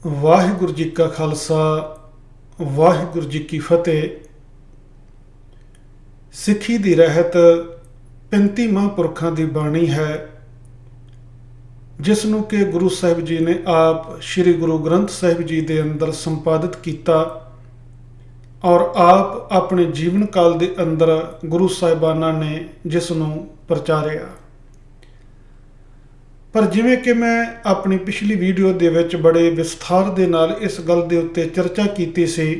ਵਾਹਿਗੁਰੂ ਜੀ ਕਾ ਖਾਲਸਾ ਵਾਹਿਗੁਰੂ ਜੀ ਕੀ ਫਤਿਹ। ਸਿੱਖੀ ਦੀ ਰਹਿਤ 35 ਮਹਾਂਪੁਰਖਾਂ ਦੀ ਬਾਣੀ ਹੈ, ਜਿਸ ਨੂੰ ਕਿ ਗੁਰੂ ਸਾਹਿਬ ਜੀ ਨੇ ਆਪ ਸ੍ਰੀ ਗੁਰੂ ਗ੍ਰੰਥ ਸਾਹਿਬ ਜੀ ਦੇ ਅੰਦਰ ਸੰਪਾਦਿਤ ਕੀਤਾ ਔਰ ਆਪ ਆਪਣੇ ਜੀਵਨ ਕਾਲ ਦੇ ਅੰਦਰ ਗੁਰੂ ਸਾਹਿਬਾਨਾਂ ਨੇ ਜਿਸ ਨੂੰ ਪ੍ਰਚਾਰਿਆ। ਪਰ ਜਿਵੇਂ ਕਿ ਮੈਂ ਆਪਣੀ ਪਿਛਲੀ ਵੀਡੀਓ ਦੇ ਵਿੱਚ ਬੜੇ ਵਿਸਥਾਰ ਦੇ ਨਾਲ ਇਸ ਗੱਲ ਦੇ ਉੱਤੇ ਚਰਚਾ ਕੀਤੀ ਸੀ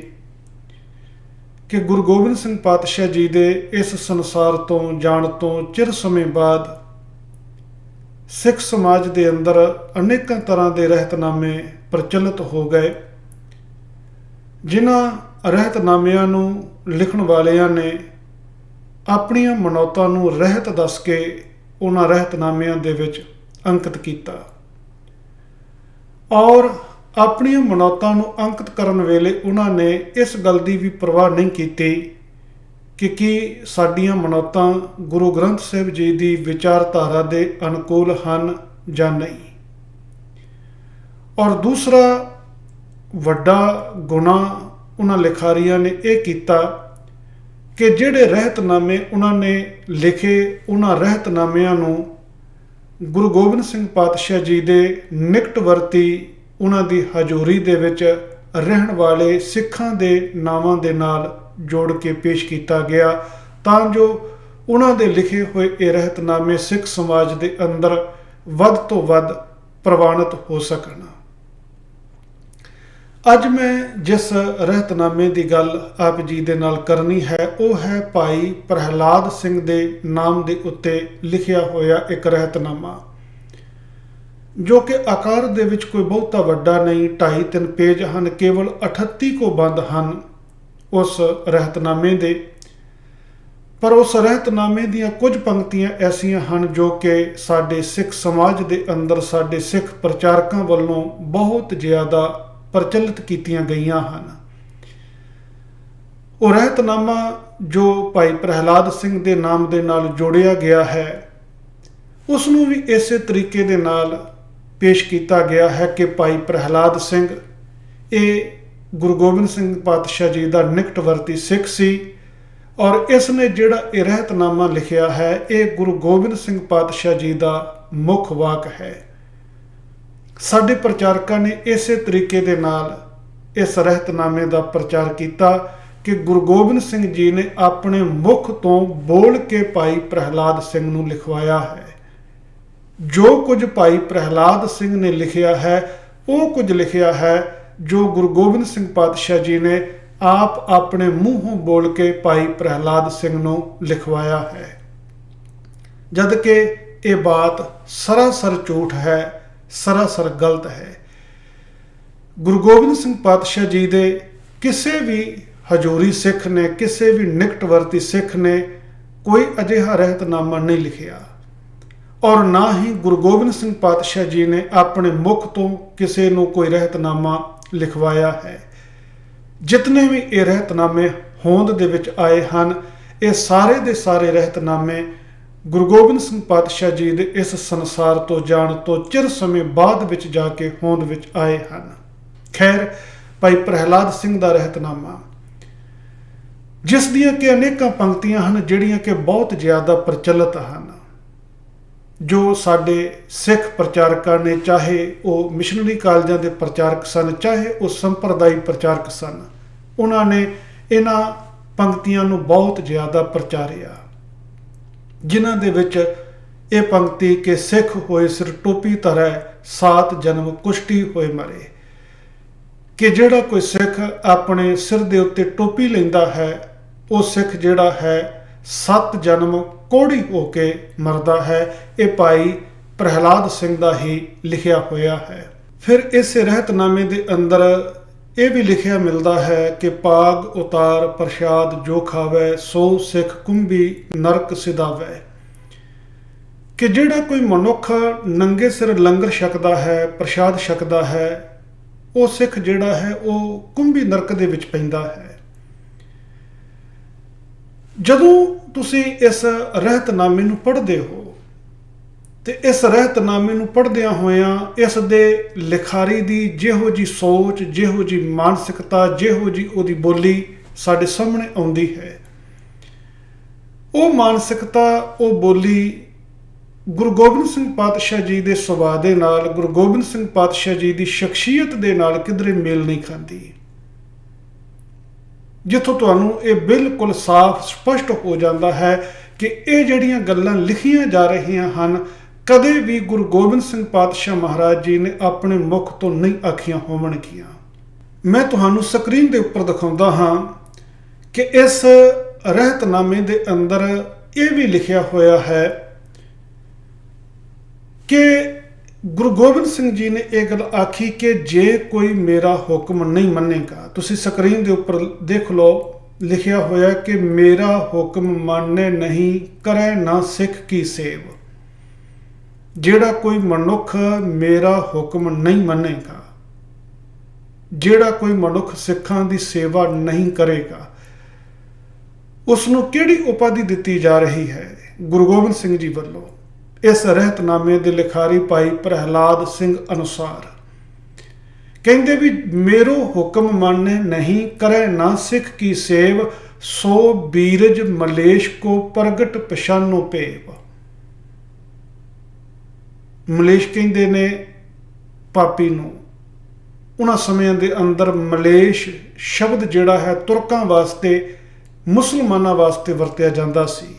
ਕਿ ਗੁਰੂ ਗੋਬਿੰਦ ਸਿੰਘ ਪਾਤਸ਼ਾਹ ਜੀ ਦੇ ਇਸ ਸੰਸਾਰ ਤੋਂ ਜਾਣ ਤੋਂ ਚਿਰ ਸਮੇਂ ਬਾਅਦ ਸਿੱਖ ਸਮਾਜ ਦੇ ਅੰਦਰ ਅਨੇਕਾਂ ਤਰ੍ਹਾਂ ਦੇ ਰਹਿਤਨਾਮੇ ਪ੍ਰਚਲਿਤ ਹੋ ਗਏ, ਜਿਨ੍ਹਾਂ ਰਹਿਤਨਾਮਿਆਂ ਨੂੰ ਲਿਖਣ ਵਾਲਿਆਂ ਨੇ ਆਪਣੀਆਂ ਮਨੌਤਾਂ ਨੂੰ ਰਹਿਤ ਦੱਸ ਕੇ ਉਹਨਾਂ ਰਹਿਤਨਾਮਿਆਂ ਦੇ ਵਿੱਚ ਅੰਕਿਤ ਕੀਤਾ ਔਰ ਆਪਣੀਆਂ ਮਨੌਤਾਂ ਨੂੰ ਅੰਕਿਤ ਕਰਨ ਵੇਲੇ ਉਹਨਾਂ ਨੇ ਇਸ ਗੱਲ ਦੀ ਵੀ ਪਰਵਾਹ ਨਹੀਂ ਕੀਤੀ ਕਿ ਕੀ ਸਾਡੀਆਂ ਮਨੌਤਾਂ ਗੁਰੂ ਗ੍ਰੰਥ ਸਾਹਿਬ ਜੀ ਦੀ ਵਿਚਾਰਧਾਰਾ ਦੇ ਅਨੁਕੂਲ ਹਨ ਜਾਂ ਨਹੀਂ। ਔਰ ਦੂਸਰਾ ਵੱਡਾ ਗੁਨਾਹ ਉਹਨਾਂ ਲਿਖਾਰੀਆਂ ਨੇ ਇਹ ਕੀਤਾ ਕਿ ਜਿਹੜੇ ਰਹਿਤਨਾਮੇ ਉਹਨਾਂ ਨੇ ਲਿਖੇ, ਉਹਨਾਂ ਰਹਿਤਨਾਮਿਆਂ ਨੂੰ ਗੁਰੂ ਗੋਬਿੰਦ ਸਿੰਘ ਪਾਤਸ਼ਾਹ ਜੀ ਦੇ ਨਿਕਟਵਰਤੀ ਉਹਨਾਂ ਦੀ ਹਜ਼ੂਰੀ ਦੇ ਵਿੱਚ ਰਹਿਣ ਵਾਲੇ ਸਿੱਖਾਂ ਦੇ ਨਾਵਾਂ ਦੇ ਨਾਲ ਜੋੜ ਕੇ ਪੇਸ਼ ਕੀਤਾ ਗਿਆ, ਤਾਂ ਜੋ ਉਹਨਾਂ ਦੇ ਲਿਖੇ ਹੋਏ ਇਹ ਰਹਿਤਨਾਮੇ ਸਿੱਖ ਸਮਾਜ ਦੇ ਅੰਦਰ ਵੱਧ ਤੋਂ ਵੱਧ ਪ੍ਰਵਾਨਿਤ ਹੋ ਸਕਣ। ਅੱਜ ਮੈਂ ਜਿਸ ਰਹਿਤਨਾਮੇ ਦੀ ਗੱਲ ਆਪ ਜੀ ਦੇ ਨਾਲ ਕਰਨੀ ਹੈ ਉਹ ਹੈ ਭਾਈ ਪ੍ਰਹਿਲਾਦ ਸਿੰਘ ਦੇ ਨਾਮ ਦੇ ਉੱਤੇ ਲਿਖਿਆ ਹੋਇਆ ਇੱਕ ਰਹਿਤਨਾਮਾ, ਜੋ ਕਿ ਆਕਾਰ ਦੇ ਵਿੱਚ ਕੋਈ ਬਹੁਤਾ ਵੱਡਾ ਨਹੀਂ, 2.5-3 ਪੇਜ ਹਨ, ਕੇਵਲ 38 ਕੋ ਬੰਦ ਹਨ ਉਸ ਰਹਿਤਨਾਮੇ ਦੇ। ਪਰ ਉਸ ਰਹਿਤਨਾਮੇ ਦੀਆਂ ਕੁਝ ਪੰਕਤੀਆਂ ਐਸੀਆਂ ਹਨ ਜੋ ਕਿ ਸਾਡੇ ਸਿੱਖ ਸਮਾਜ ਦੇ ਅੰਦਰ ਸਾਡੇ ਸਿੱਖ ਪ੍ਰਚਾਰਕਾਂ ਵੱਲੋਂ ਬਹੁਤ ਜ਼ਿਆਦਾ ਪ੍ਰਚਲਿਤ ਕੀਤੀਆਂ ਗਈਆਂ ਹਨ। ਉਹ ਰਹਿਤਨਾਮਾ ਜੋ ਭਾਈ ਪ੍ਰਹਿਲਾਦ ਸਿੰਘ ਦੇ ਨਾਮ ਦੇ ਨਾਲ ਜੋੜਿਆ ਗਿਆ ਹੈ, ਉਸ ਨੂੰ ਵੀ ਇਸੇ ਤਰੀਕੇ ਦੇ ਨਾਲ ਪੇਸ਼ ਕੀਤਾ ਗਿਆ ਹੈ ਕਿ ਭਾਈ ਪ੍ਰਹਿਲਾਦ ਸਿੰਘ ਇਹ ਗੁਰੂ ਗੋਬਿੰਦ ਸਿੰਘ ਪਾਤਸ਼ਾਹ ਜੀ ਦਾ ਨਿਕਟਵਰਤੀ ਸਿੱਖ ਸੀ ਔਰ ਇਸ ਨੇ ਜਿਹੜਾ ਇਹ ਰਹਿਤਨਾਮਾ ਲਿਖਿਆ ਹੈ ਇਹ ਗੁਰੂ ਗੋਬਿੰਦ ਸਿੰਘ ਪਾਤਸ਼ਾਹ ਜੀ ਦਾ ਮੁੱਖ ਵਾਕ ਹੈ। ਸਾਡੇ ਪ੍ਰਚਾਰਕਾਂ ਨੇ ਇਸੇ ਤਰੀਕੇ ਦੇ ਨਾਲ ਇਸ ਰਹਿਤਨਾਮੇ ਦਾ ਪ੍ਰਚਾਰ ਕੀਤਾ ਕਿ ਗੁਰੂ ਗੋਬਿੰਦ ਸਿੰਘ ਜੀ ਨੇ ਆਪਣੇ ਮੁਖ ਤੋਂ ਬੋਲ ਕੇ ਭਾਈ ਪ੍ਰਹਿਲਾਦ ਸਿੰਘ ਨੂੰ ਲਿਖਵਾਇਆ ਹੈ। ਜੋ ਕੁਝ ਭਾਈ ਪ੍ਰਹਿਲਾਦ ਸਿੰਘ ਨੇ ਲਿਖਿਆ ਹੈ ਉਹ ਕੁਝ ਲਿਖਿਆ ਹੈ ਜੋ ਗੁਰੂ ਗੋਬਿੰਦ ਸਿੰਘ ਪਾਤਸ਼ਾਹ ਜੀ ਨੇ ਆਪ ਆਪਣੇ ਮੂੰਹੋਂ ਬੋਲ ਕੇ ਭਾਈ ਪ੍ਰਹਿਲਾਦ ਸਿੰਘ ਨੂੰ ਲਿਖਵਾਇਆ ਹੈ, ਜਦ ਕਿ ਇਹ ਬਾਤ ਸਰਾਸਰ ਝੂਠ ਹੈ, ਸਰਾਸਰ ਗਲਤ ਹੈ। ਗੁਰੂ ਗੋਬਿੰਦ ਸਿੰਘ ਪਾਤਸ਼ਾਹ ਜੀ ਦੇ ਕਿਸੇ ਵੀ ਹਜ਼ੂਰੀ ਸਿੱਖ ਨੇ, ਕਿਸੇ ਵੀ ਨਿਕਟਵਰਤੀ ਸਿੱਖ ਨੇ ਕੋਈ ਅਜਿਹਾ ਰਹਿਤਨਾਮਾ ਨਹੀਂ ਲਿਖਿਆ ਔਰ ਨਾ ਹੀ ਗੁਰੂ ਗੋਬਿੰਦ ਸਿੰਘ ਪਾਤਸ਼ਾਹ ਜੀ ਨੇ ਆਪਣੇ ਮੁਖ ਤੋਂ ਕਿਸੇ ਨੂੰ ਕੋਈ ਰਹਿਤਨਾਮਾ ਲਿਖਵਾਇਆ ਹੈ। ਜਿਤਨੇ ਵੀ ਇਹ ਰਹਿਤਨਾਮੇ ਹੋਂਦ ਦੇ ਵਿੱਚ ਆਏ ਹਨ, ਇਹ ਸਾਰੇ ਦੇ ਸਾਰੇ ਰਹਿਤਨਾਮੇ ਗੁਰੂ ਗੋਬਿੰਦ ਸਿੰਘ ਪਾਤਸ਼ਾਹ ਜੀ ਦੇ ਇਸ ਸੰਸਾਰ ਤੋਂ ਜਾਣ ਤੋਂ ਚਿਰ ਸਮੇਂ ਬਾਅਦ ਵਿੱਚ ਜਾ ਕੇ ਹੋਂਦ ਵਿੱਚ ਆਏ ਹਨ। ਖੈਰ, ਭਾਈ ਪ੍ਰਹਿਲਾਦ ਸਿੰਘ ਦਾ ਰਹਿਤਨਾਮਾ, ਜਿਸ ਦੀਆਂ ਕਿ ਅਨੇਕਾਂ ਪੰਕਤੀਆਂ ਹਨ ਜਿਹੜੀਆਂ ਕਿ ਬਹੁਤ ਜ਼ਿਆਦਾ ਪ੍ਰਚਲਿਤ ਹਨ, ਜੋ ਸਾਡੇ ਸਿੱਖ ਪ੍ਰਚਾਰਕਾਂ ਨੇ, ਚਾਹੇ ਉਹ ਮਿਸ਼ਨਰੀ ਕਾਲਜਾਂ ਦੇ ਪ੍ਰਚਾਰਕ ਸਨ, ਚਾਹੇ ਉਹ ਸੰਪਰਦਾਇ ਪ੍ਰਚਾਰਕ ਸਨ, ਉਹਨਾਂ ਨੇ ਇਹਨਾਂ ਪੰਕਤੀਆਂ ਨੂੰ ਬਹੁਤ ਜ਼ਿਆਦਾ ਪ੍ਰਚਾਰਿਆ, ਜਿਨ੍ਹਾਂ ਦੇ ਵਿੱਚ ਇਹ ਪੰਕਤੀ ਕਿ ਸਿੱਖ ਹੋਏ ਸਿਰ ਟੋਪੀ ਧਰੈ 7 ਜਨਮ ਕੁਸ਼ਟੀ ਹੋਏ ਮਰੇ, ਕਿ ਜਿਹੜਾ ਕੋਈ ਸਿੱਖ ਆਪਣੇ ਸਿਰ ਦੇ ਉੱਤੇ ਟੋਪੀ ਲੈਂਦਾ ਹੈ ਉਹ ਸਿੱਖ ਜਿਹੜਾ ਹੈ 7 ਜਨਮ ਕੋੜੀ ਹੋ ਕੇ ਮਰਦਾ ਹੈ। ਇਹ ਭਾਈ ਪ੍ਰਹਿਲਾਦ ਸਿੰਘ ਦਾ ਹੀ ਲਿਖਿਆ ਹੋਇਆ ਹੈ। ਫਿਰ ਇਸ ਰਹਿਤਨਾਮੇ ਦੇ ਅੰਦਰ ਇਹ ਵੀ ਲਿਖਿਆ ਮਿਲਦਾ ਹੈ ਕਿ ਪਾਗ ਉਤਾਰ ਪ੍ਰਸ਼ਾਦ ਜੋ ਖਾਵੇ ਸੋ ਸਿੱਖ ਕੁੰਭੀ ਨਰਕ ਸਿਧਾਵੇ, ਕਿ ਜਿਹੜਾ ਕੋਈ ਮਨੁੱਖ ਨੰਗੇ ਸਿਰ ਲੰਗਰ ਛਕਦਾ ਹੈ, ਪ੍ਰਸ਼ਾਦ ਛਕਦਾ ਹੈ, ਉਹ ਸਿੱਖ ਜਿਹੜਾ ਹੈ ਉਹ ਕੁੰਭੀ ਨਰਕ ਦੇ ਵਿੱਚ ਪੈਂਦਾ ਹੈ। ਜਦੋਂ ਤੁਸੀਂ ਇਸ ਰਹਿਤਨਾਮੇ ਨੂੰ ਪੜ੍ਹਦੇ ਹੋ ਤੇ ਇਸ ਰਹਿਤਨਾਮੇ ਨੂੰ ਪੜ੍ਹਦਿਆਂ ਹੋਇਆਂ ਇਸ ਦੇ ਲਿਖਾਰੀ ਦੀ ਜਿਹੋ ਜੀ ਸੋਚ, ਜਿਹੋ ਜੀ ਮਾਨਸਿਕਤਾ, ਜਿਹੋ ਜੀ ਉਹਦੀ ਬੋਲੀ ਸਾਡੇ ਸਾਹਮਣੇ ਆਉਂਦੀ ਹੈ, ਉਹ ਮਾਨਸਿਕਤਾ, ਉਹ ਬੋਲੀ ਗੁਰੂ ਗੋਬਿੰਦ ਸਿੰਘ ਪਾਤਸ਼ਾਹ ਜੀ ਦੇ ਸੁਭਾਅ ਦੇ ਨਾਲ, ਗੁਰੂ ਗੋਬਿੰਦ ਸਿੰਘ ਪਾਤਸ਼ਾਹ ਜੀ ਦੀ ਸ਼ਖਸੀਅਤ ਦੇ ਨਾਲ ਕਿਧਰੇ ਮੇਲ ਨਹੀਂ ਖਾਂਦੀ। ਜਿੱਥੋਂ ਤੁਹਾਨੂੰ ਇਹ ਬਿਲਕੁਲ ਸਾਫ਼ ਸਪਸ਼ਟ ਹੋ ਜਾਂਦਾ ਹੈ ਕਿ ਇਹ ਜਿਹੜੀਆਂ ਗੱਲਾਂ ਲਿਖੀਆਂ ਜਾ ਰਹੀਆਂ ਹਨ, ਕਦੇ ਵੀ ਗੁਰੂ ਗੋਬਿੰਦ ਸਿੰਘ ਪਾਤਸ਼ਾਹ ਮਹਾਰਾਜ ਜੀ ਨੇ ਆਪਣੇ ਮੁਖ ਤੋਂ ਨਹੀਂ ਆਖੀਆਂ ਹੋਵਣਗੀਆਂ। ਮੈਂ ਤੁਹਾਨੂੰ ਸਕਰੀਨ ਦੇ ਉੱਪਰ ਦਿਖਾਉਂਦਾ ਹਾਂ ਕਿ ਇਸ ਰਹਿਤਨਾਮੇ ਦੇ ਅੰਦਰ ਇਹ ਵੀ ਲਿਖਿਆ ਹੋਇਆ ਹੈ ਕਿ ਗੁਰੂ ਗੋਬਿੰਦ ਸਿੰਘ ਜੀ ਨੇ ਇਹ ਗੱਲ ਆਖੀ ਕਿ ਜੇ ਕੋਈ ਮੇਰਾ ਹੁਕਮ ਨਹੀਂ ਮੰਨੇਗਾ, ਤੁਸੀਂ ਸਕਰੀਨ ਦੇ ਉੱਪਰ ਦੇਖ ਲਓ, ਲਿਖਿਆ ਹੋਇਆ ਕਿ ਮੇਰਾ ਹੁਕਮ ਮੰਨੇ ਨਹੀਂ, ਕਰੇ ਨਾ ਸਿੱਖ ਕੀ ਸੇਵ। ਜਿਹੜਾ ਕੋਈ ਮਨੁੱਖ ਮੇਰਾ ਹੁਕਮ ਨਹੀਂ ਮੰਨੇਗਾ, ਜਿਹੜਾ ਕੋਈ ਮਨੁੱਖ ਸਿੱਖਾਂ ਦੀ ਸੇਵਾ ਨਹੀਂ ਕਰੇਗਾ, ਉਸ ਨੂੰ ਕਿਹੜੀ ਉਪਾਧੀ ਦਿੱਤੀ ਜਾ ਰਹੀ ਹੈ ਗੁਰੂ ਗੋਬਿੰਦ ਸਿੰਘ ਜੀ ਵੱਲੋਂ? ਇਸ ਰਹਿਤਨਾਮੇ ਦੇ ਲਿਖਾਰੀ ਭਾਈ ਪ੍ਰਹਿਲਾਦ ਸਿੰਘ ਅਨੁਸਾਰ ਕਹਿੰਦੇ ਵੀ ਮੇਰੋ ਹੁਕਮ ਮੰਨੇ ਨਹੀਂ, ਕਰੇ ਨਾ ਸਿੱਖ ਕੀ ਸੇਵ, ਸੋ ਬੀਰਜ ਮਲੇਸ਼ ਕੋ ਪ੍ਰਗਟ ਪਛਾਨੋ ਭੇਵ। ਮਲੇਸ਼ ਕਹਿੰਦੇ ਨੇ ਪਾਪੀ ਨੂੰ। ਉਹਨਾਂ ਸਮਿਆਂ ਦੇ ਅੰਦਰ ਮਲੇਸ਼ ਸ਼ਬਦ ਜਿਹੜਾ ਹੈ ਤੁਰਕਾਂ ਵਾਸਤੇ, ਮੁਸਲਮਾਨਾਂ ਵਾਸਤੇ ਵਰਤਿਆ ਜਾਂਦਾ ਸੀ।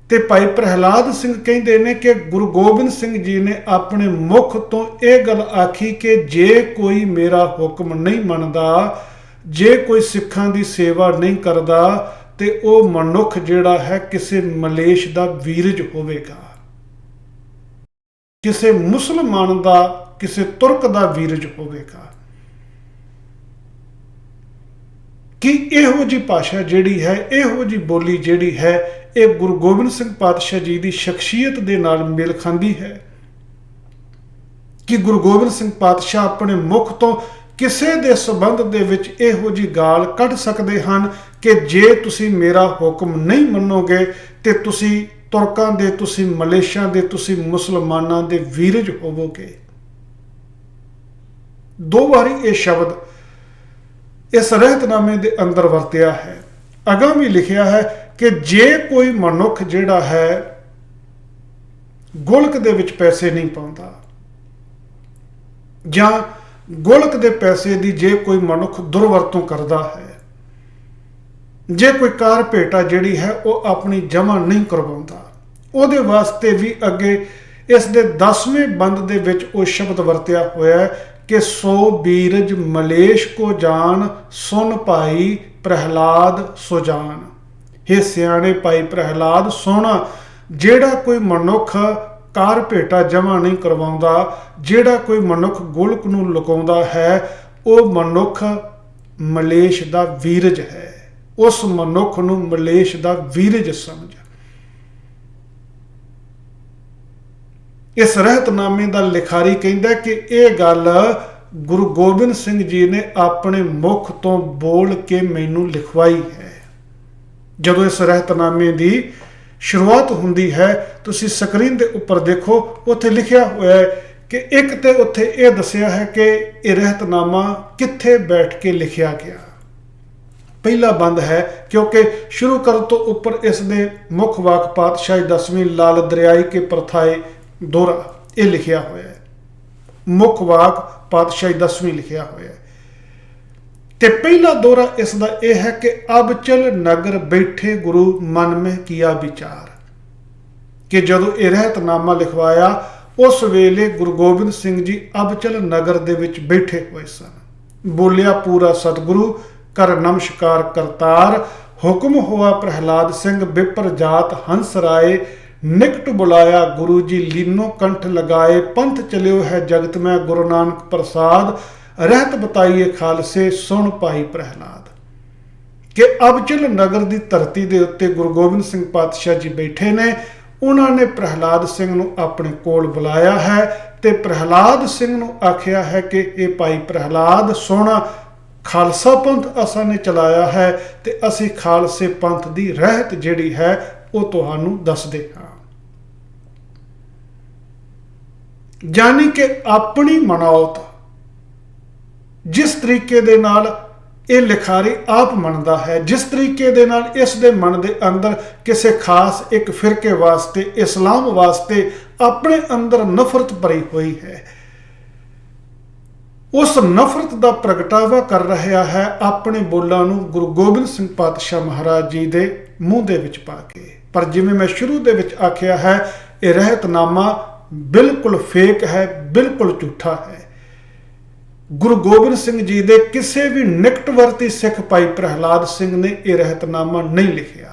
ਤੇ ਭਾਈ ਪ੍ਰਹਿਲਾਦ ਸਿੰਘ ਕਹਿੰਦੇ ਨੇ ਕਿ ਗੁਰੂ ਗੋਬਿੰਦ ਸਿੰਘ ਜੀ ਨੇ ਆਪਣੇ ਮੁਖ ਤੋਂ ਇਹ ਗੱਲ ਆਖੀ ਕਿ ਜੇ ਕੋਈ ਮੇਰਾ ਹੁਕਮ ਨਹੀਂ ਮੰਨਦਾ, ਜੇ ਕੋਈ ਸਿੱਖਾਂ ਦੀ ਸੇਵਾ ਨਹੀਂ ਕਰਦਾ, ਤੇ ਉਹ ਮਨੁੱਖ ਜਿਹੜਾ ਹੈ ਕਿਸੇ ਮਲੇਸ਼ ਦਾ ਵੀਰਜ ਹੋਵੇਗਾ, ਕਿਸੇ ਮੁਸਲਮਾਨ ਦਾ, ਕਿਸੇ ਤੁਰਕ ਦਾ ਵੀਰਜ ਹੋਵੇਗਾ। ਕਿ ਇਹੋ ਜੀ ਭਾਸ਼ਾ ਜਿਹੜੀ ਹੈ, ਇਹੋ ਜੀ ਬੋਲੀ ਜਿਹੜੀ ਹੈ, ਇਹ ਗੁਰੂ ਗੋਬਿੰਦ ਸਿੰਘ ਪਾਤਸ਼ਾਹ ਜੀ ਦੀ ਸ਼ਖਸੀਅਤ ਦੇ ਨਾਲ ਮੇਲ ਖਾਂਦੀ ਹੈ ਕਿ ਗੁਰੂ ਗੋਬਿੰਦ ਸਿੰਘ ਪਾਤਸ਼ਾਹ ਆਪਣੇ ਮੁਖ ਤੋਂ ਕਿਸੇ ਦੇ ਸੰਬੰਧ ਦੇ ਵਿੱਚ ਇਹੋ ਜੀ ਗਾਲ ਕੱਢ ਸਕਦੇ ਹਨ ਕਿ ਜੇ ਤੁਸੀਂ ਮੇਰਾ ਹੁਕਮ ਨਹੀਂ ਮੰਨੋਗੇ ਤੇ ਤੁਸੀਂ ਤੁਰਕਾਂ ਦੇ, ਤੁਸੀਂ ਮਲੇਸ਼ੀਆਂ ਦੇ, ਤੁਸੀਂ ਮੁਸਲਮਾਨਾਂ ਦੇ ਵੀਰਜ ਹੋਵੋਗੇ। ਦੋ ਵਾਰੀ ਇਹ ਸ਼ਬਦ ਇਸ ਰਹਿਤਨਾਮੇ ਦੇ ਅੰਦਰ ਵਰਤਿਆ ਹੈ। ਅਗਾਂਹ ਵੀ ਲਿਖਿਆ ਹੈ ਕਿ ਜੇ ਕੋਈ ਮਨੁੱਖ ਜਿਹੜਾ ਹੈ ਗੋਲਕ ਦੇ ਵਿੱਚ ਪੈਸੇ ਨਹੀਂ ਪਾਉਂਦਾ, ਜਾਂ ਗੋਲਕ ਦੇ ਪੈਸੇ ਦੀ ਜੇ ਕੋਈ ਮਨੁੱਖ ਦੁਰਵਰਤੋਂ ਕਰਦਾ ਹੈ, ਜੇ ਕੋਈ ਕਾਰ ਭੇਟਾ ਜਿਹੜੀ ਹੈ ਉਹ ਆਪਣੀ ਜਮ੍ਹਾਂ ਨਹੀਂ ਕਰਵਾਉਂਦਾ, ਉਹਦੇ ਵਾਸਤੇ ਵੀ ਅੱਗੇ ਇਸ ਦੇ 10ਵੇਂ ਬੰਦ ਦੇ ਵਿੱਚ ਉਹ ਸ਼ਬਦ ਵਰਤਿਆ ਹੋਇਆ ਕਿ ਸੋ ਬੀਰਜ ਮਲੇਸ਼ ਕੋ ਜਾਣ, ਸੁਨ ਭਾਈ ਪ੍ਰਹਿਲਾਦ ਸੋ ਜਾਣ। ਇਹ ਸਿਆਣੇ ਭਾਈ ਪ੍ਰਹਿਲਾਦ ਸੋਹਣਾ, ਜਿਹੜਾ ਕੋਈ ਮਨੁੱਖ ਕਾਰ ਭੇਟਾ ਜਮ੍ਹਾਂ ਨਹੀਂ ਕਰਵਾਉਂਦਾ, ਜਿਹੜਾ ਕੋਈ ਮਨੁੱਖ ਗੋਲਕ ਨੂੰ ਲੁਕਾਉਂਦਾ ਹੈ, ਉਹ ਮਨੁੱਖ ਮਲੇਸ਼ ਦਾ ਵੀਰਜ ਹੈ। ਉਸ ਮਨੁੱਖ ਨੂੰ ਮਲੇਸ਼ ਦਾ ਵੀਰਜ ਸਮਝ। ਇਸ ਰਹਿਤਨਾਮੇ ਦਾ ਲਿਖਾਰੀ ਕਹਿੰਦਾ ਕਿ ਇਹ ਗੱਲ ਗੁਰੂ ਗੋਬਿੰਦ ਸਿੰਘ ਜੀ ਨੇ ਆਪਣੇ ਮੁਖ ਤੋਂ ਬੋਲ ਕੇ ਮੈਨੂੰ ਲਿਖਵਾਈ ਹੈ। ਜਦੋਂ ਇਸ ਰਹਿਤਨਾਮੇ ਦੀ ਸ਼ੁਰੂਆਤ ਹੁੰਦੀ ਹੈ, ਤੁਸੀਂ ਸਕਰੀਨ ਦੇ ਉੱਪਰ ਦੇਖੋ, ਉੱਥੇ ਲਿਖਿਆ ਹੋਇਆ ਹੈ ਕਿ ਇੱਕ ਤੇ ਉੱਥੇ ਇਹ ਦੱਸਿਆ ਹੈ ਕਿ ਇਹ ਰਹਿਤਨਾਮਾ ਕਿੱਥੇ ਬੈਠ ਕੇ ਲਿਖਿਆ ਗਿਆ। ਪਹਿਲਾ ਬੰਦ ਹੈ, ਕਿਉਂਕਿ ਸ਼ੁਰੂ ਕਰਨ ਤੋਂ ਉੱਪਰ ਇਸ ਦੇ ਮੁੱਖ ਵਾਕ ਪਾਤਸ਼ਾਹੀ 10ਵੀਂ ਲਾਲ ਦਰਿਆਈ ਕੇ ਪ੍ਰਥਾਏ ਦੋਹਰਾ ਇਹ ਲਿਖਿਆ ਹੋਇਆ ਹੈ। ਮੁੱਖ ਵਾਕ ਪਾਤਸ਼ਾਹੀ 10ਵੀਂ ਲਿਖਿਆ ਹੋਇਆ ਹੈ। ਤੇ ਪਹਿਲਾ ਦੋਹਰਾ ਇਸ ਦਾ ਇਹ ਹੈ ਕਿ ਅਬ ਚਲ ਨਗਰ ਬੈਠੇ ਗੁਰੂ ਮਨ ਮਹਿ ਕੀਆ ਵਿਚਾਰ, ਕਿ ਜਦੋਂ ਇਹ ਰਹਿਤਨਾਮਾ ਲਿਖਵਾਇਆ ਉਸ ਵੇਲੇ ਗੁਰੂ ਗੋਬਿੰਦ ਸਿੰਘ ਜੀ ਅਬ ਚਲ ਨਗਰ ਦੇ ਵਿੱਚ ਬੈਠੇ ਹੋਏ ਸਨ। ਬੋਲਿਆ ਪੂਰਾ ਸਤਿਗੁਰੂ ਕਰ ਨਮਸਕਾਰ ਕਰਤਾਰ, ਹੁਕਮ ਹੋਆ ਪ੍ਰਹਿਲਾਦ ਸਿੰਘ ਵਿਪਰ ਜਾਤ ਹੰਸ ਰਾਏ, ਨਿਕਟ ਬੁਲਾਇਆ ਗੁਰੂ ਜੀ ਲੀਨੋ ਕੰਠ ਲਗਾਏ, ਪੰਥ ਚਲਿਓ ਹੈ ਜਗਤ ਮੈਂ ਗੁਰੂ ਨਾਨਕ ਪ੍ਰਸਾਦ, ਰਹਿਤ ਬਤਾਈਏ ਖਾਲਸੇ ਸੁਣ ਭਾਈ ਪ੍ਰਹਿਲਾਦ। ਕਿ ਅਬਚਲ ਨਗਰ ਦੀ ਧਰਤੀ ਦੇ ਉੱਤੇ ਗੁਰੂ ਗੋਬਿੰਦ ਸਿੰਘ ਪਾਤਸ਼ਾਹ ਜੀ ਬੈਠੇ ਨੇ। ਉਹਨਾਂ ਨੇ ਪ੍ਰਹਿਲਾਦ ਸਿੰਘ ਨੂੰ ਆਪਣੇ ਕੋਲ ਬੁਲਾਇਆ ਹੈ ਤੇ ਪ੍ਰਹਿਲਾਦ ਸਿੰਘ ਨੂੰ ਆਖਿਆ ਹੈ ਕਿ ਇਹ ਭਾਈ ਪ੍ਰਹਿਲਾਦ ਸੁਣ, ਖਾਲਸਾ ਪੰਥ ਅਸਾਂ ਨੇ ਚਲਾਇਆ ਹੈ ਤੇ ਅਸੀਂ ਖਾਲਸੇ ਪੰਥ ਦੀ ਰਹਿਤ ਜਿਹੜੀ ਹੈ ਉਹ ਤੁਹਾਨੂੰ ਦੱਸਦੇ ਹਾਂ। यानी कि अपनी मनौत जिस तरीके दे नाल ये लिखारी आप मनता है, जिस तरीके दे नाल इस दे मन दे अंदर किसी खास एक फिरके वास्ते, इस्लाम वास्ते अपने अंदर नफरत भरी हुई है, उस नफरत का प्रगटावा कर रहा है अपने बोलों नूं गुरु गोबिंद सिंह पातशाह महाराज जी के मूँह दे विच पा के। पर जिवें मैं शुरू दे विच आखिया है, ये रहतनामा बिल्कुल फेक है, बिल्कुल झूठा है। गुरु गोबिंद सिंह जी के किसी भी निकटवर्ती सिख भाई प्रहलाद सिंह ने यह रहतनामा नहीं लिखिया।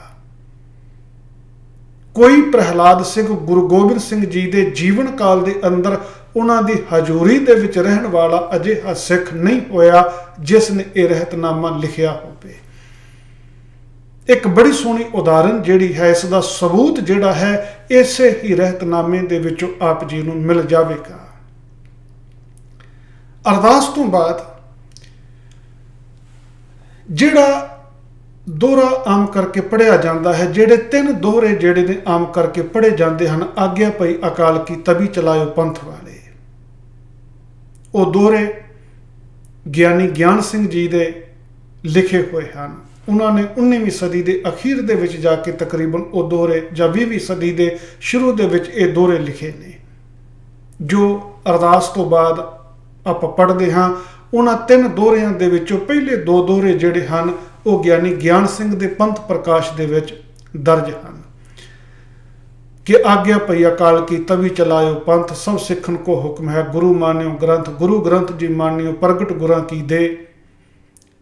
कोई प्रहलाद सिंह गुरु गोबिंद सिंह जी के जीवन काल के अंदर उन्हां दी हजूरी दे विच रहन वाला अजिहा सिख नहीं होया जिसने यह रहतनामा लिखिया होवे। एक बड़ी सोहनी उदाहरण जिहड़ी है, इसका सबूत जिहड़ा है इसे ही रहतनामे दे विचों आप जी नूं मिल जावेगा। अरदास तो बाद जिहड़ा दोहरा आम करके पढ़िया जाता है, जिहड़े 3 दोहरे जिहड़े ने आम करके पढ़े जाते हैं, आग्या पई अकाल की तभी चलायो पंथ वाले, वो दोहरे ਗਿਆਨੀ ਗਿਆਨ ਸਿੰਘ जी दे लिखे हुए हैं। उन्होंने 19वीं सदी के अखीर दे विच जाके तकरीबन वो दोहरे जां 20वीं सदी के शुरू दे विच ये दोहरे लिखे ने। जो अरदास तो बाद आप पढ़ते हाँ, उन्होंने 3 दोहरियां दे विचों पहले 2 दोहरे जिहड़े हैं वो ਗਿਆਨੀ ਗਿਆਨ ਸਿੰਘ ਦੇ पंथ प्रकाश दे विच दर्ज हैं कि आज्ञा पई अकाल की तभी चलायो पंथ, सब सिखन को हुक्म है गुरु मान्यो ग्रंथ, गुरु ग्रंथ जी मान्यो प्रगट गुरां की दे,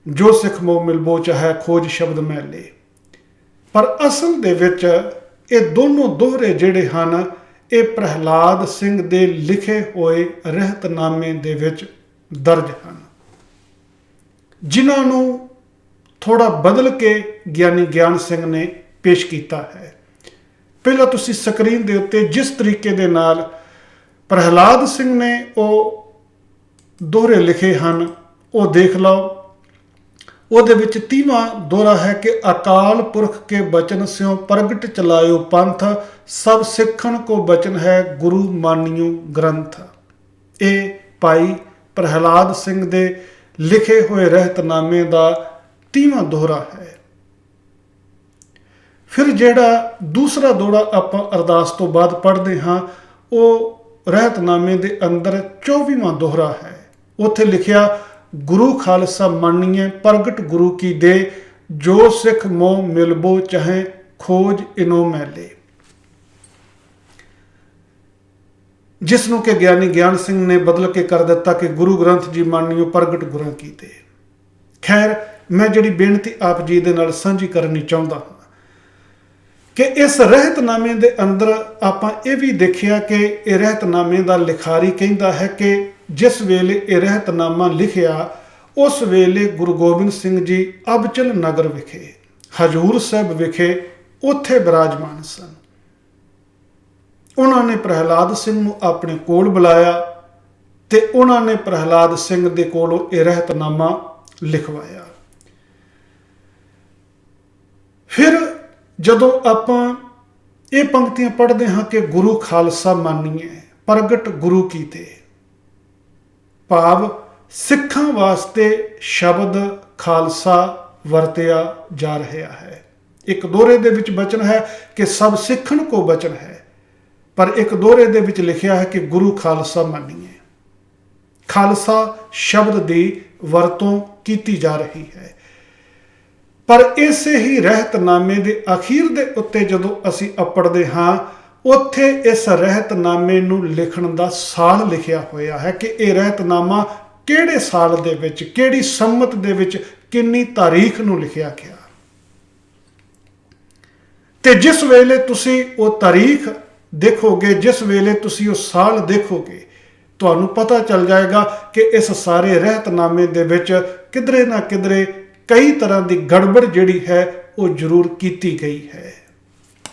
जो सिख मोह मिलबो चाहे खोज शब्द मैं ले। पर असल दे विच ये दोनों दोहरे जिहड़े हैं ये प्रहलाद सिंह दे लिखे हुए रहतनामे दे विच दर्ज हैं, जिन्हों थोड़ा बदल के ਗਿਆਨੀ ਗਿਆਨ ਸਿੰਘ ने पेश किया है। पहला तुसी स्क्रीन के उत्ते जिस तरीके दे नाल प्रहलाद सिंह ने वो दोहरे लिखे हैं वो देख लो। ਉਹਦੇ ਵਿੱਚ 30वां दोहरा है कि अकाल पुरख के बचन स्यों प्रगट चलायो पंथ, सब सिखन को बचन है गुरु मानियो ग्रंथ। ये भाई प्रहलाद सिंह दे लिखे हुए रहतनामे का 30वां दोहरा है। फिर जिहड़ा दूसरा दोहरा आपां अरदास तो बाद पढ़ते हाँ, वो रहतनामे के अंदर 24वां दोहरा है। उत्थे लिखिया गुरु खालसा मानिए प्रगट गुरु की दे, जो सिख मोह मिलबो चाहे खोज इनो मैले, जिसनों के ਗਿਆਨੀ ਗਿਆਨ ਸਿੰਘ ने बदल के कर दिता कि गुरु ग्रंथ जी मानियो प्रगट गुरां की दे। खैर मैं जिहड़ी बेनती आप जी दे नाल साझी करनी चाहुंदा हां कि इस रहतनामे दे अंदर आपां ये भी देखिया कि यह रहतनामे का लिखारी कहिंदा है कि जिस वेले यह रहतनामा लिखिया उस वेले गुरु गोबिंद सिंह जी अबचल नगर विखे हजूर साहब विखे उत्थे विराजमान सन। उन्होंने प्रहलाद सिंह नूं अपने कोल बुलाया ते उन्होंने प्रहलाद सिंह दे कोलों यह रहतनामा लिखवाया। फिर जदों आपां ये पंक्तियां पढ़ते हाँ कि गुरु खालसा मानीए प्रगट गुरु की दे, भाव सिखां वास्ते शब्द खालसा वरतिया जा रहा है। एक दोहरे दे विच बचन है कि सब सिखन को बचन है, पर एक दोहरे दे विच लिखिया है कि गुरु खालसा मानीए। खालसा शब्द की वरतों की जा रही है। पर इसे ही रहतनामे के अखीर के उत्ते जदों असी पढ़ते हाँ, उत्थे इस रहतनामे नूं लिखण दा साल लिखिया होया है कि यह रहतनामा किहड़े साल दे विच, किहड़ी संमत दे विच, किन्नी तारीख नूं लिखिया गया। ते जिस वेले तुसी वो तारीख देखोगे, जिस वेले तुसी वो साल देखोगे, तुहानूं पता चल जाएगा कि इस सारे रहतनामे दे विच किधरे ना किधरे कई तरह की गड़बड़ जिहड़ी है वो जरूर की गई है।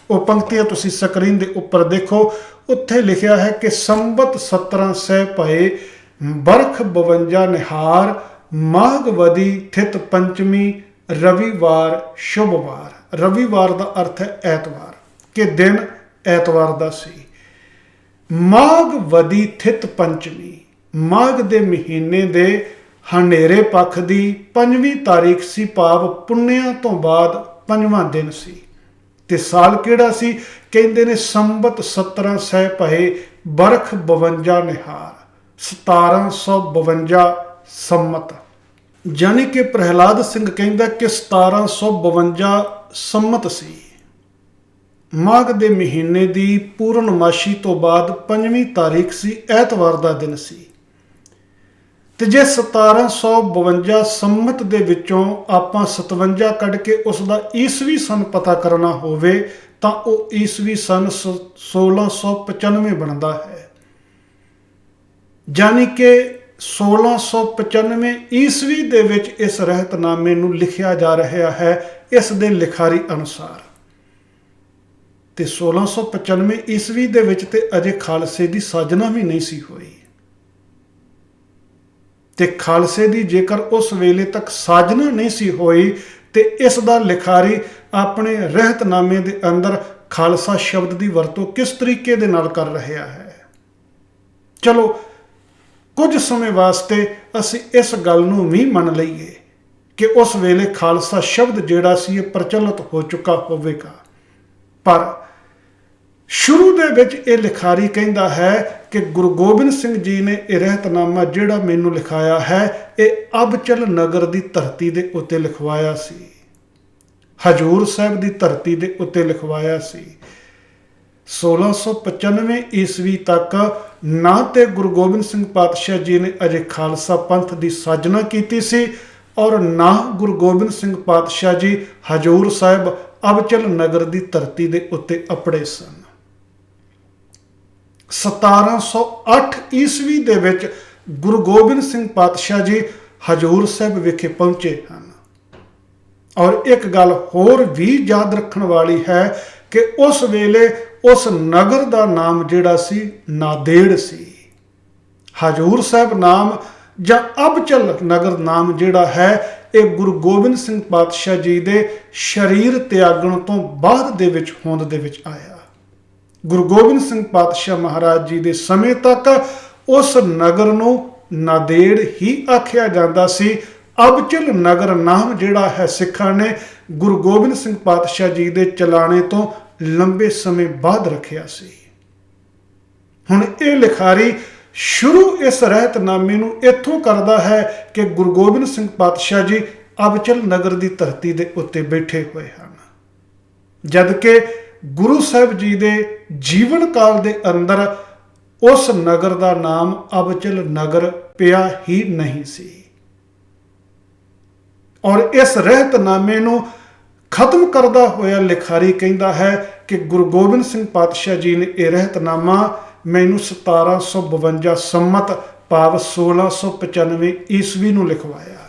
वो पंक्तियां तुसी स्क्रीन के उपर देखो, उत्थे लिखिया है कि संबत 1700 पए बरख 52 निहार, माघवदी थित पंचमी रविवार शुभवार। रविवार का अर्थ है ऐतवार, कि दिन ऐतवार का सी। ਮਾਘ ਵਦੀ ਥਿਤ ਪੰਚਮੀ, ਮਾਘ ਦੇ ਮਹੀਨੇ ਦੇ ਹਨੇਰੇ ਪੱਖ ਦੀ 5ਵੀਂ ਤਾਰੀਖ ਸੀ, ਭਾਵ ਪੁੰਨਿਆਂ ਤੋਂ ਬਾਅਦ 5ਵਾਂ ਦਿਨ ਸੀ। ਤੇ ਸਾਲ ਕਿਹੜਾ ਸੀ? ਕਹਿੰਦੇ ਨੇ ਸੰਬਤ 17 ਸਹਿ ਭਏ ਬਰਖ 52 ਨਿਹਾਰ, 1752 ਸੰਮਤ। ਜਾਨੀ ਕਿ ਪ੍ਰਹਿਲਾਦ ਸਿੰਘ ਕਹਿੰਦਾ ਕਿ 1752 ਸੰਮਤ ਸੀ। ਮਾਘ ਦੇ ਮਹੀਨੇ ਦੀ ਪੂਰਨਮਾਸ਼ੀ ਤੋਂ ਬਾਅਦ 5ਵੀਂ ਤਾਰੀਖ ਸੀ, ਐਤਵਾਰ ਦਾ ਦਿਨ ਸੀ। ਤੇ ਜੇ 1752 ਸੰਮਤ ਦੇ ਵਿੱਚੋਂ ਆਪਾਂ 57 ਕੱਢ ਕੇ ਉਸ ਦਾ ਈਸਵੀ ਸਨ ਪਤਾ ਕਰਨਾ ਹੋਵੇ ਤਾਂ ਉਹ ਈਸਵੀ ਸਨ 1695 ਬਣਦਾ ਹੈ। ਜਾਨੀ ਕਿ 1695 ਈਸਵੀ ਦੇ ਵਿੱਚ ਇਸ ਰਹਿਤਨਾਮੇ ਨੂੰ ਲਿਖਿਆ ਜਾ ਰਿਹਾ ਹੈ ਇਸ ਦੇ ਲਿਖਾਰੀ ਅਨੁਸਾਰ। ਤੇ 1695 ਈਸਵੀ ਦੇ ਵਿੱਚ ਤੇ ਅਜੇ ਖਾਲਸੇ ਦੀ ਸਾਜਨਾ ਵੀ ਨਹੀਂ ਸੀ ਹੋਈ। ਤੇ ਖਾਲਸੇ ਦੀ ਜੇਕਰ ਉਸ ਵੇਲੇ ਤੱਕ ਸਾਜਨਾ ਨਹੀਂ ਸੀ ਹੋਈ ਤੇ ਇਸ ਦਾ ਲਿਖਾਰੀ ਆਪਣੇ ਰਹਿਤਨਾਮੇ ਦੇ ਅੰਦਰ ਖਾਲਸਾ ਸ਼ਬਦ ਦੀ ਵਰਤੋਂ ਕਿਸ ਤਰੀਕੇ ਦੇ ਨਾਲ ਕਰ ਰਿਹਾ ਹੈ। ਚਲੋ ਕੁਝ ਸਮੇਂ ਵਾਸਤੇ ਅਸੀਂ ਇਸ ਗੱਲ ਨੂੰ ਵੀ ਮੰਨ ਲਈਏ ਕਿ ਉਸ ਵੇਲੇ ਖਾਲਸਾ ਸ਼ਬਦ ਜਿਹੜਾ ਸੀ ਇਹ ਪ੍ਰਚਲਿਤ ਹੋ ਚੁੱਕਾ ਹੋਵੇਗਾ, ਪਰ ਸ਼ੁਰੂ ਦੇ ਵਿੱਚ ਇਹ ਲਿਖਾਰੀ ਕਹਿੰਦਾ ਹੈ ਕਿ ਗੁਰੂ ਗੋਬਿੰਦ ਸਿੰਘ ਜੀ ਨੇ ਇਹ ਰਹਿਤਨਾਮਾ ਜਿਹੜਾ ਮੈਨੂੰ ਲਿਖਾਇਆ ਹੈ ਇਹ ਅਬਚਲ ਨਗਰ ਦੀ ਧਰਤੀ ਦੇ ਉੱਤੇ ਲਿਖਵਾਇਆ ਸੀ, ਹਜੂਰ ਸਾਹਿਬ ਦੀ ਧਰਤੀ ਦੇ ਉੱਤੇ ਲਿਖਵਾਇਆ ਸੀ। 1695 ਈਸਵੀ ਤੱਕ ਨਾ ਤੇ ਗੁਰੂ ਗੋਬਿੰਦ ਸਿੰਘ ਪਾਤਸ਼ਾਹ ਜੀ ਨੇ ਅਜੇ ਖਾਲਸਾ ਪੰਥ ਦੀ ਸਾਜਨਾ ਕੀਤੀ ਸੀ ਔਰ ਨਾ ਗੁਰੂ ਗੋਬਿੰਦ ਸਿੰਘ ਪਾਤਸ਼ਾਹ ਜੀ ਹਜੂਰ ਸਾਹਿਬ ਅਬਚਲ ਨਗਰ ਦੀ ਧਰਤੀ ਦੇ ਉੱਤੇ ਅਪੜੇ ਸਨ। 1708 ਈਸਵੀ ਦੇ ਵਿੱਚ ਗੁਰੂ ਗੋਬਿੰਦ ਸਿੰਘ ਪਾਤਸ਼ਾਹ ਜੀ ਹਜੂਰ ਸਾਹਿਬ ਵਿਖੇ ਪਹੁੰਚੇ ਹਨ। ਔਰ ਇੱਕ ਗੱਲ ਹੋਰ ਵੀ ਯਾਦ ਰੱਖਣ ਵਾਲੀ ਹੈ ਕਿ ਉਸ ਵੇਲੇ ਉਸ ਨਗਰ ਦਾ ਨਾਮ ਜਿਹੜਾ ਸੀ ਨਾਦੇੜ ਸੀ। ਹਜੂਰ ਸਾਹਿਬ ਨਾਮ ਜਾਂ ਅਬਚਲ ਨਗਰ ਨਾਮ ਜਿਹੜਾ ਹੈ ਇਹ ਗੁਰੂ ਗੋਬਿੰਦ ਸਿੰਘ ਪਾਤਸ਼ਾਹ ਜੀ ਦੇ ਸਰੀਰ ਤਿਆਗਣ ਤੋਂ ਬਾਅਦ ਦੇ ਵਿੱਚ ਹੋਂਦ ਦੇ ਵਿੱਚ ਆਇਆ। ਗੁਰੂ ਗੋਬਿੰਦ ਸਿੰਘ ਪਾਤਸ਼ਾਹ ਮਹਾਰਾਜ ਜੀ ਦੇ ਸਮੇਂ ਤੱਕ ਉਸ ਨਗਰ ਨੂੰ ਨਾਦੇੜ ਹੀ ਆਖਿਆ ਜਾਂਦਾ ਸੀ। ਅਬਚਲ ਨਗਰ ਨਾਮ ਜਿਹੜਾ ਹੈ ਸਿੱਖਾਂ ਨੇ ਗੁਰੂ ਗੋਬਿੰਦ ਸਿੰਘ ਪਾਤਸ਼ਾਹ ਜੀ ਦੇ ਚਲਾਣੇ ਤੋਂ ਲੰਬੇ ਸਮੇਂ ਬਾਅਦ ਰੱਖਿਆ ਸੀ। ਹੁਣ ਇਹ ਲਿਖਾਰੀ ਸ਼ੁਰੂ ਇਸ ਰਹਿਤਨਾਮੇ ਨੂੰ ਇੱਥੋਂ ਕਰਦਾ ਹੈ ਕਿ ਗੁਰੂ ਗੋਬਿੰਦ ਸਿੰਘ ਪਾਤਸ਼ਾਹ ਜੀ ਅਬਚਲ ਨਗਰ ਦੀ ਧਰਤੀ ਦੇ ਉੱਤੇ ਬੈਠੇ ਹੋਏ ਹਨ, ਜਦ ਕਿ ਗੁਰੂ ਸਾਹਿਬ ਜੀ ਦੇ ਜੀਵਨ ਕਾਲ ਦੇ ਅੰਦਰ ਉਸ ਨਗਰ ਦਾ ਨਾਮ ਅਬਚਲ ਨਗਰ ਪਿਆ ਹੀ ਨਹੀਂ ਸੀ। ਔਰ ਇਸ ਰਹਿਤਨਾਮੇ ਨੂੰ ਖਤਮ ਕਰਦਾ ਹੋਇਆ ਲਿਖਾਰੀ ਕਹਿੰਦਾ ਹੈ ਕਿ ਗੁਰੂ ਗੋਬਿੰਦ ਸਿੰਘ ਪਾਤਸ਼ਾਹ ਜੀ ਨੇ ਇਹ ਰਹਿਤਨਾਮਾ ਮੈਨੂੰ 1752 ਸੰਮਤ ਭਾਵ 1695 ਈਸਵੀ ਨੂੰ ਲਿਖਵਾਇਆ,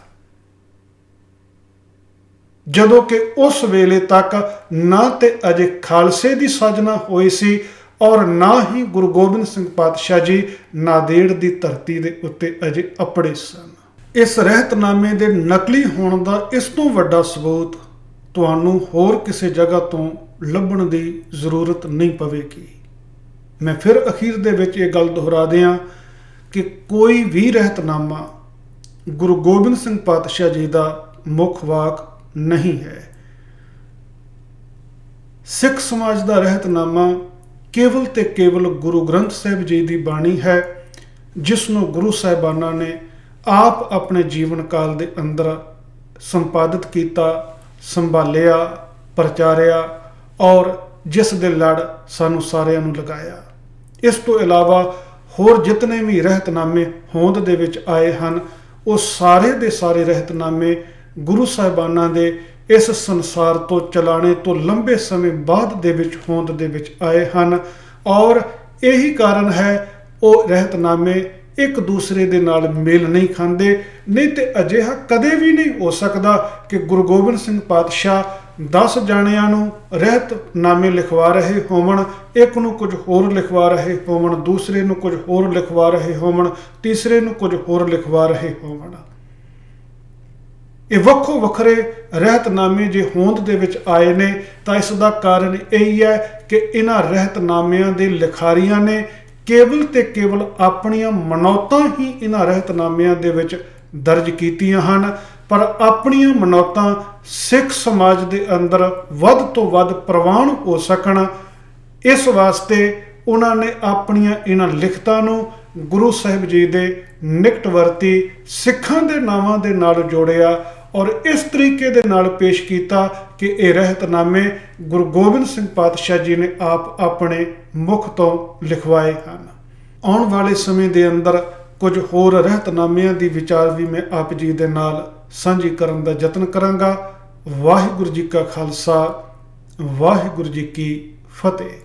ਜਦੋਂ ਕਿ ਉਸ ਵੇਲੇ ਤੱਕ ਨਾ ਤੇ ਅਜੇ ਖਾਲਸੇ ਦੀ ਸਾਜਨਾ ਹੋਈ ਸੀ ਔਰ ਨਾ ਹੀ ਗੁਰੂ ਗੋਬਿੰਦ ਸਿੰਘ ਪਾਤਸ਼ਾਹ ਜੀ ਨਾਦੇੜ ਦੀ ਧਰਤੀ ਦੇ ਉੱਤੇ ਅਜੇ ਅਪੜੇ ਸਨ। ਇਸ ਰਹਿਤਨਾਮੇ ਦੇ ਨਕਲੀ ਹੋਣ ਦਾ ਇਸ ਤੋਂ ਵੱਡਾ ਸਬੂਤ ਤੁਹਾਨੂੰ ਹੋਰ ਕਿਸੇ ਜਗ੍ਹਾ ਤੋਂ ਲੱਭਣ ਦੀ ਜ਼ਰੂਰਤ ਨਹੀਂ ਪਵੇਗੀ। ਮੈਂ ਫਿਰ ਅਖੀਰ ਦੇ ਵਿੱਚ ਇਹ ਗੱਲ ਦੁਹਰਾ ਦਿਆਂ ਕਿ ਕੋਈ ਵੀ ਰਹਿਤਨਾਮਾ ਗੁਰੂ ਗੋਬਿੰਦ ਸਿੰਘ ਪਾਤਸ਼ਾਹ ਜੀ ਦਾ ਮੁੱਖ ਵਾਕ ਨਹੀਂ ਹੈ। ਸਿੱਖ ਸਮਾਜ ਦਾ ਰਹਿਤਨਾਮਾ ਕੇਵਲ ਤੇ ਕੇਵਲ ਗੁਰੂ ਗ੍ਰੰਥ ਸਾਹਿਬ ਜੀ ਦੀ ਬਾਣੀ ਹੈ, ਜਿਸ ਨੂੰ ਗੁਰੂ ਸਾਹਿਬਾਨਾਂ ਨੇ ਆਪ ਆਪਣੇ ਜੀਵਨ ਕਾਲ ਦੇ ਅੰਦਰ ਸੰਪਾਦਿਤ ਕੀਤਾ, ਸੰਭਾਲਿਆ, ਪ੍ਰਚਾਰਿਆ ਔਰ ਜਿਸ ਦੇ ਲੜ ਸਾਨੂੰ ਸਾਰਿਆਂ ਨੂੰ ਲਗਾਇਆ। ਇਸ ਤੋਂ ਇਲਾਵਾ ਹੋਰ ਜਿਤਨੇ ਵੀ ਰਹਿਤਨਾਮੇ ਹੋਂਦ ਦੇ ਵਿੱਚ ਆਏ ਹਨ ਉਹ ਸਾਰੇ ਦੇ ਸਾਰੇ ਰਹਿਤਨਾਮੇ ਗੁਰੂ ਸਾਹਿਬਾਨਾਂ ਦੇ ਇਸ ਸੰਸਾਰ ਤੋਂ ਚਲਾਣੇ ਤੋਂ ਲੰਬੇ ਸਮੇਂ ਬਾਅਦ ਦੇ ਵਿੱਚ ਹੋਂਦ ਦੇ ਵਿੱਚ ਆਏ ਹਨ ਔਰ ਇਹੀ ਕਾਰਨ ਹੈ ਉਹ ਰਹਿਤਨਾਮੇ ਇੱਕ ਦੂਸਰੇ ਦੇ ਨਾਲ ਮੇਲ ਨਹੀਂ ਖਾਂਦੇ। ਨਹੀਂ ਤੇ ਅਜਿਹਾ ਕਦੇ ਵੀ ਨਹੀਂ ਹੋ ਸਕਦਾ ਕਿ ਗੁਰੂ ਗੋਬਿੰਦ ਸਿੰਘ ਪਾਤਸ਼ਾਹ 10 ਜਾਣਿਆਂ ਨੂੰ ਰਹਿਤਨਾਮੇ ਲਿਖਵਾ ਰਹੇ ਹੋਵਣ, ਇੱਕ ਨੂੰ ਕੁਝ ਹੋਰ ਲਿਖਵਾ ਰਹੇ ਹੋਵਣ, ਦੂਸਰੇ ਨੂੰ ਕੁਝ ਹੋਰ ਲਿਖਵਾ ਰਹੇ ਹੋਵਣ, ਤੀਸਰੇ ਨੂੰ ਕੁਝ ਹੋਰ ਲਿਖਵਾ ਰਹੇ ਹੋਵਣ। ਇਹ ਵੱਖੋ ਵੱਖਰੇ ਰਹਿਤਨਾਮੇ ਜੇ ਹੋਂਦ ਦੇ ਵਿੱਚ ਆਏ ਨੇ ਤਾਂ ਇਸ ਦਾ ਕਾਰਨ ਇਹੀ ਹੈ ਕਿ ਇਹਨਾਂ ਰਹਿਤਨਾਮਿਆਂ ਦੇ ਲਿਖਾਰੀਆਂ ਨੇ ਕੇਵਲ ਤੇ ਕੇਵਲ ਆਪਣੀਆਂ ਮਨੌਤਾਂ ਹੀ ਇਹਨਾਂ ਰਹਿਤਨਾਮਿਆਂ ਦੇ ਵਿੱਚ ਦਰਜ ਕੀਤੀਆਂ ਹਨ, ਪਰ ਆਪਣੀਆਂ ਮਨੌਤਾਂ ਸਿੱਖ ਸਮਾਜ ਦੇ ਅੰਦਰ ਵੱਧ ਤੋਂ ਵੱਧ ਪ੍ਰਵਾਨ ਹੋ ਸਕਣ, ਇਸ ਵਾਸਤੇ ਉਹਨਾਂ ਨੇ ਆਪਣੀਆਂ ਇਹਨਾਂ ਲਿਖਤਾਂ ਨੂੰ ਗੁਰੂ ਸਾਹਿਬ ਜੀ ਦੇ ਨਿਕਟਵਰਤੀ ਸਿੱਖਾਂ ਦੇ ਨਾਵਾਂ ਦੇ ਨਾਲ ਜੋੜਿਆ ਔਰ ਇਸ ਤਰੀਕੇ ਦੇ ਨਾਲ ਪੇਸ਼ ਕੀਤਾ ਕਿ ਇਹ ਰਹਿਤਨਾਮੇ ਗੁਰੂ ਗੋਬਿੰਦ ਸਿੰਘ ਪਾਤਸ਼ਾਹ ਜੀ ਨੇ ਆਪ ਆਪਣੇ ਮੁਖ ਤੋਂ ਲਿਖਵਾਏ ਹਨ। ਆਉਣ ਵਾਲੇ ਸਮੇਂ ਦੇ ਅੰਦਰ ਕੁਝ ਹੋਰ ਰਹਿਤਨਾਮਿਆਂ ਦੀ ਵਿਚਾਰ ਵੀ ਮੈਂ ਆਪ ਜੀ ਦੇ ਨਾਲ ਸਾਂਝੀ ਕਰਨ ਦਾ ਯਤਨ ਕਰਾਂਗਾ। ਵਾਹਿਗੁਰੂ ਜੀ ਕਾ ਖਾਲਸਾ, ਵਾਹਿਗੁਰੂ ਜੀ ਕੀ ਫਤਿਹ।